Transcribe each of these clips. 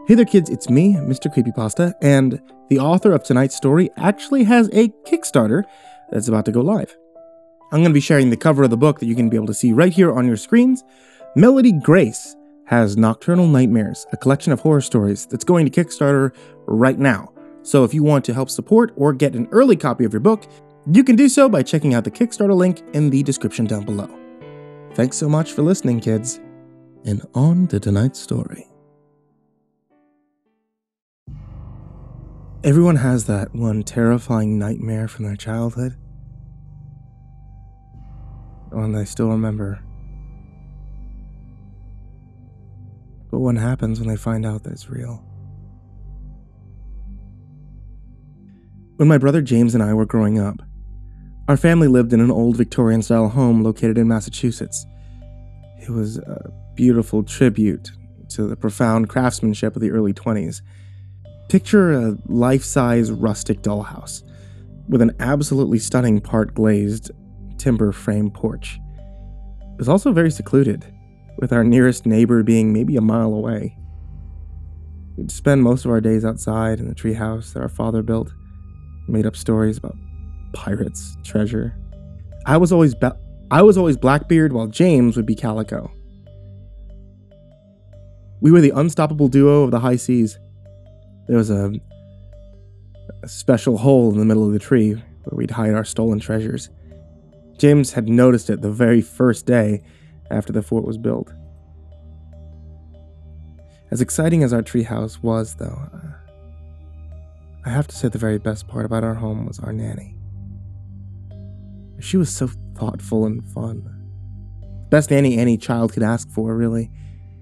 Hey there kids, it's me, MrCreepyPasta, and the author of tonight's story actually has a Kickstarter that's about to go live. I'm going to be sharing the cover of the book that you can be able to see right here on your screens. Melody Grace has Nocturnal Nightmares, a collection of horror stories that's going to Kickstarter right now. So if you want to help support or get an early copy of your book, you can do so by checking out the Kickstarter link in the description down below. Thanks so much for listening, kids, and on to tonight's story. Everyone has that one terrifying nightmare from their childhood. One they still remember. But what happens when they find out that it's real? When my brother James and I were growing up, our family lived in an old Victorian-style home located in Massachusetts. It was a beautiful tribute to the profound craftsmanship of the early 20s. Picture a life-size rustic dollhouse with an absolutely stunning part-glazed timber frame porch. It was also very secluded, with our nearest neighbor being maybe a mile away. We'd spend most of our days outside in the treehouse that our father built, made up stories about pirates, treasure. I was always Blackbeard, while James would be Calico. We were the unstoppable duo of the high seas. There was a special hole in the middle of the tree where we'd hide our stolen treasures. James had noticed it the very first day after the fort was built. As exciting as our treehouse was, though, I have to say the very best part about our home was our nanny. She was so thoughtful and fun. Best nanny any child could ask for, really.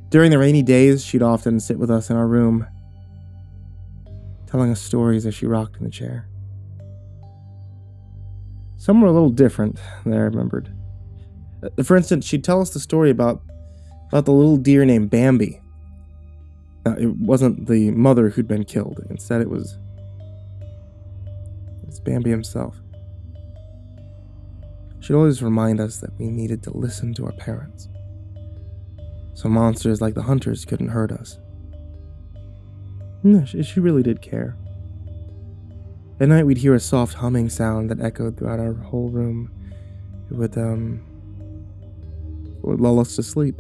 During the rainy days, she'd often sit with us in our room, telling us stories as she rocked in the chair. Some were a little different, that I remembered. For instance, she'd tell us the story about the little deer named Bambi. Now, it wasn't the mother who'd been killed. Instead, it was Bambi himself. She'd always remind us that we needed to listen to our parents, so monsters like the hunters couldn't hurt us. No, she really did care. At night, we'd hear a soft humming sound that echoed throughout our whole room. It would lull us to sleep,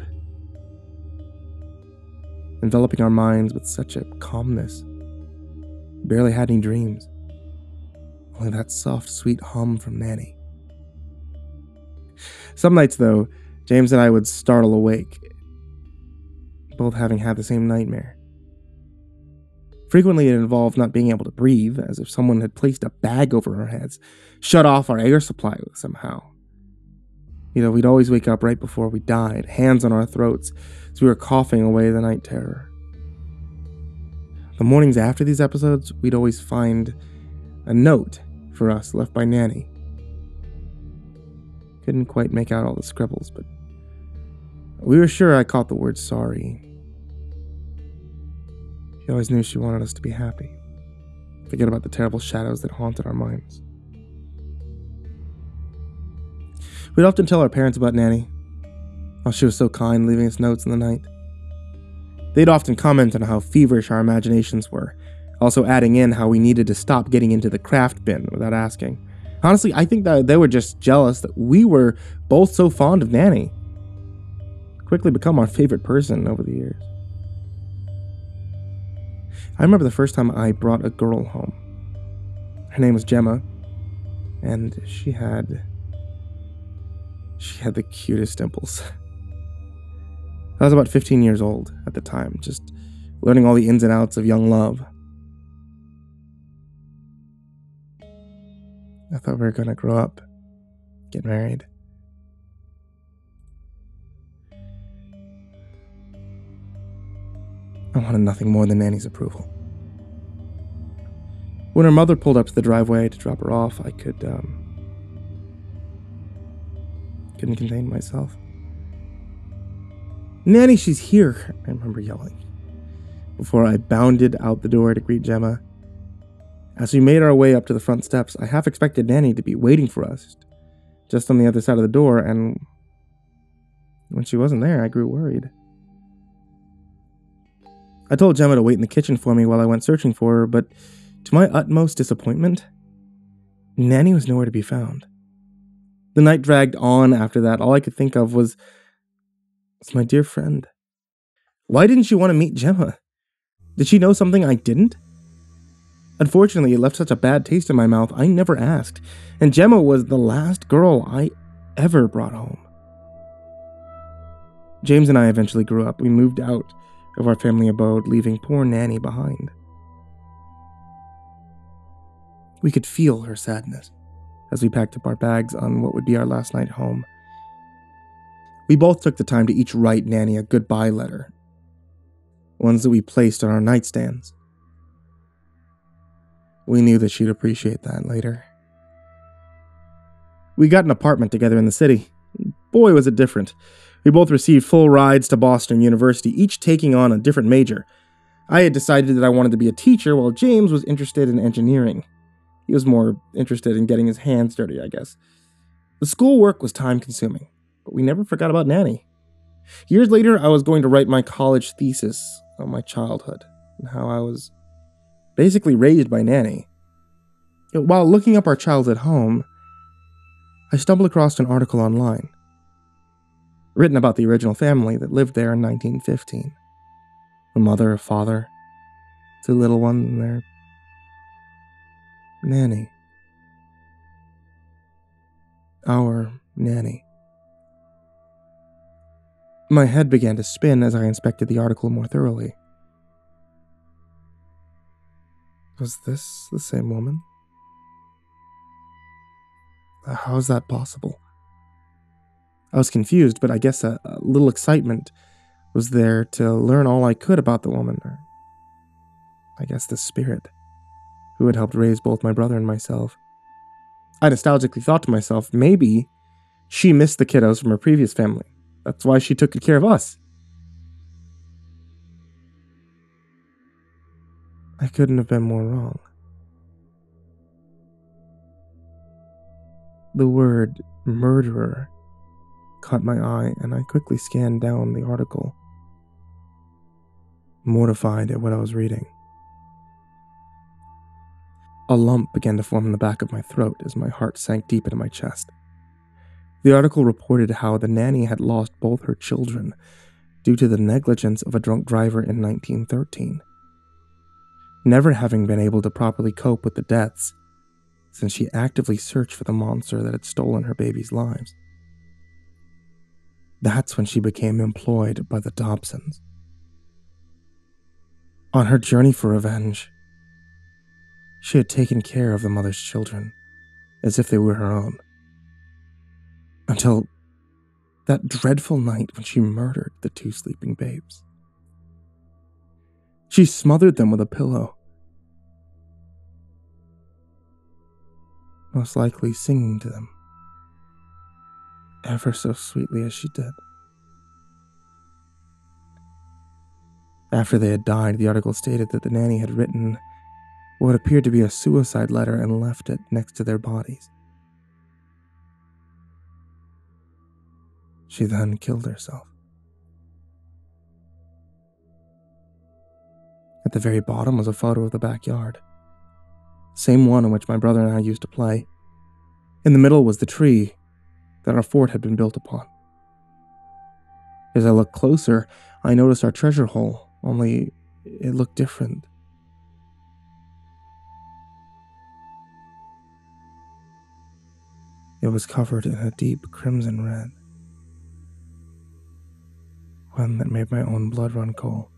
enveloping our minds with such a calmness. We barely had any dreams, only that soft, sweet hum from Nanny. Some nights, though, James and I would startle awake, both having had the same nightmare. Frequently, it involved not being able to breathe, as if someone had placed a bag over our heads, shut off our air supply somehow. We'd always wake up right before we died, hands on our throats, as we were coughing away the night terror. The mornings after these episodes, we'd always find a note for us left by Nanny. Couldn't quite make out all the scribbles, but we were sure I caught the word sorry. She always knew she wanted us to be happy. Forget about the terrible shadows that haunted our minds. We'd often tell our parents about Nanny. How she was so kind, leaving us notes in the night. They'd often comment on how feverish our imaginations were, also adding in how we needed to stop getting into the craft bin without asking. Honestly, I think that they were just jealous that we were both so fond of Nanny. Quickly become our favorite person over the years. I remember the first time I brought a girl home. Her name was Gemma, and she had the cutest dimples. I was about 15 years old at the time, just learning all the ins and outs of young love. I thought we were going to grow up, get married. I wanted nothing more than Nanny's approval. When her mother pulled up to the driveway to drop her off, I couldn't contain myself. "Nanny, she's here," I remember yelling, before I bounded out the door to greet Gemma. As we made our way up to the front steps, I half expected Nanny to be waiting for us, just on the other side of the door, and when she wasn't there, I grew worried. I told Gemma to wait in the kitchen for me while I went searching for her, but to my utmost disappointment, Nanny was nowhere to be found. The night dragged on after that. All I could think of was my dear friend. Why didn't she want to meet Gemma? Did she know something I didn't? Unfortunately, it left such a bad taste in my mouth, I never asked, and Gemma was the last girl I ever brought home. James and I eventually grew up. We moved out of our family abode, leaving poor Nanny behind. We could feel her sadness as we packed up our bags on what would be our last night home. We both took the time to each write Nanny a goodbye letter, ones that we placed on our nightstands. We knew that she'd appreciate that later. We got an apartment together in the city. Boy, was it different. We both received full rides to Boston University, each taking on a different major. I had decided that I wanted to be a teacher, while James was interested in engineering. He was more interested in getting his hands dirty, I guess. The schoolwork was time-consuming, but we never forgot about Nanny. Years later, I was going to write my college thesis on my childhood and how I was basically raised by Nanny. While looking up our childhood home, I stumbled across an article online, written about the original family that lived there in 1915. A mother, a father, 2 little ones, and their Nanny. Our Nanny. My head began to spin as I inspected the article more thoroughly. Was this the same woman? How is that possible? I was confused, but I guess a little excitement was there to learn all I could about the woman, or I guess the spirit, who had helped raise both my brother and myself. I nostalgically thought to myself, maybe she missed the kiddos from her previous family. That's why she took good care of us. I couldn't have been more wrong. The word murderer caught my eye, and I quickly scanned down the article, mortified at what I was reading. A lump began to form in the back of my throat as my heart sank deep into my chest. The article reported how the nanny had lost both her children due to the negligence of a drunk driver in 1913, never having been able to properly cope with the deaths since she actively searched for the monster that had stolen her babies' lives. That's when she became employed by the Dobsons. On her journey for revenge, she had taken care of the mother's children as if they were her own. Until that dreadful night when she murdered the 2 sleeping babes. She smothered them with a pillow, most likely singing to them, ever so sweetly as she did. After they had died, the article stated that the nanny had written what appeared to be a suicide letter and left it next to their bodies. She then killed herself. At the very bottom was a photo of the backyard, same one in which my brother and I used to play. In the middle was the tree that our fort had been built upon. As I looked closer, I noticed our treasure hole, only it looked different. It was covered in a deep crimson red, one that made my own blood run cold.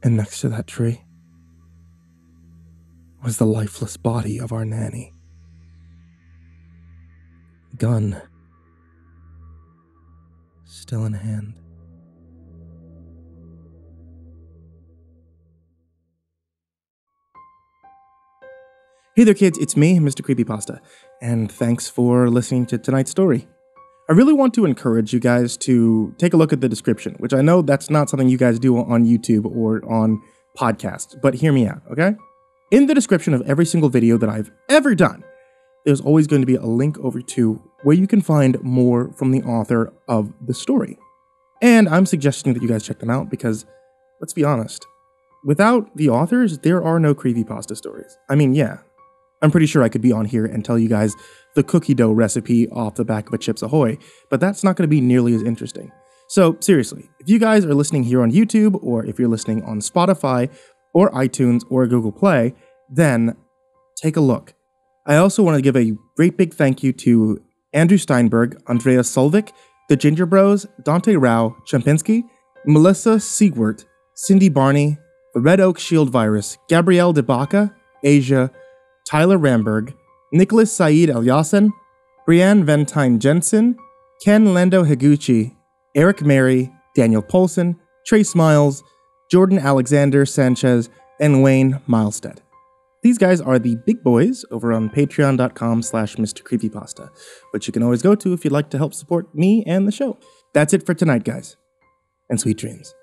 And next to that tree was the lifeless body of our nanny. Gun still in hand. Hey there kids, it's me, MrCreepyPasta, and thanks for listening to tonight's story. I really want to encourage you guys to take a look at the description, which I know that's not something you guys do on YouTube or on podcasts, but hear me out, okay? In the description of every single video that I've ever done, there's always going to be a link over to where you can find more from the author of the story. And I'm suggesting that you guys check them out because let's be honest. Without the authors, there are no creepypasta stories. I mean, yeah, I'm pretty sure I could be on here and tell you guys the cookie dough recipe off the back of a Chips Ahoy, but that's not going to be nearly as interesting. So seriously, if you guys are listening here on YouTube, or if you're listening on Spotify, or iTunes, or Google Play, then take a look. I also want to give a great big thank you to Andrew Steinberg, Andreas Solvik, TheGingerBroz, Dante, Rowe, Chompski, Melissa Siegwert, Sindee Barney, TheRedOakShieldVirus, Gabrielle de Baca, Asia, Tyler Ramberg, Nicholas Saeid Alyain, Brianna Van Tine-Janzen, Ken LAndo Higuchi, Erik Mary, Daniel Poulsen, Trace Miles, Jordan Alexander Sanchez, and Wayne Milestead. These guys are the big boys over on patreon.com/MrCreepyPasta, which you can always go to if you'd like to help support me and the show. That's it for tonight, guys, and sweet dreams.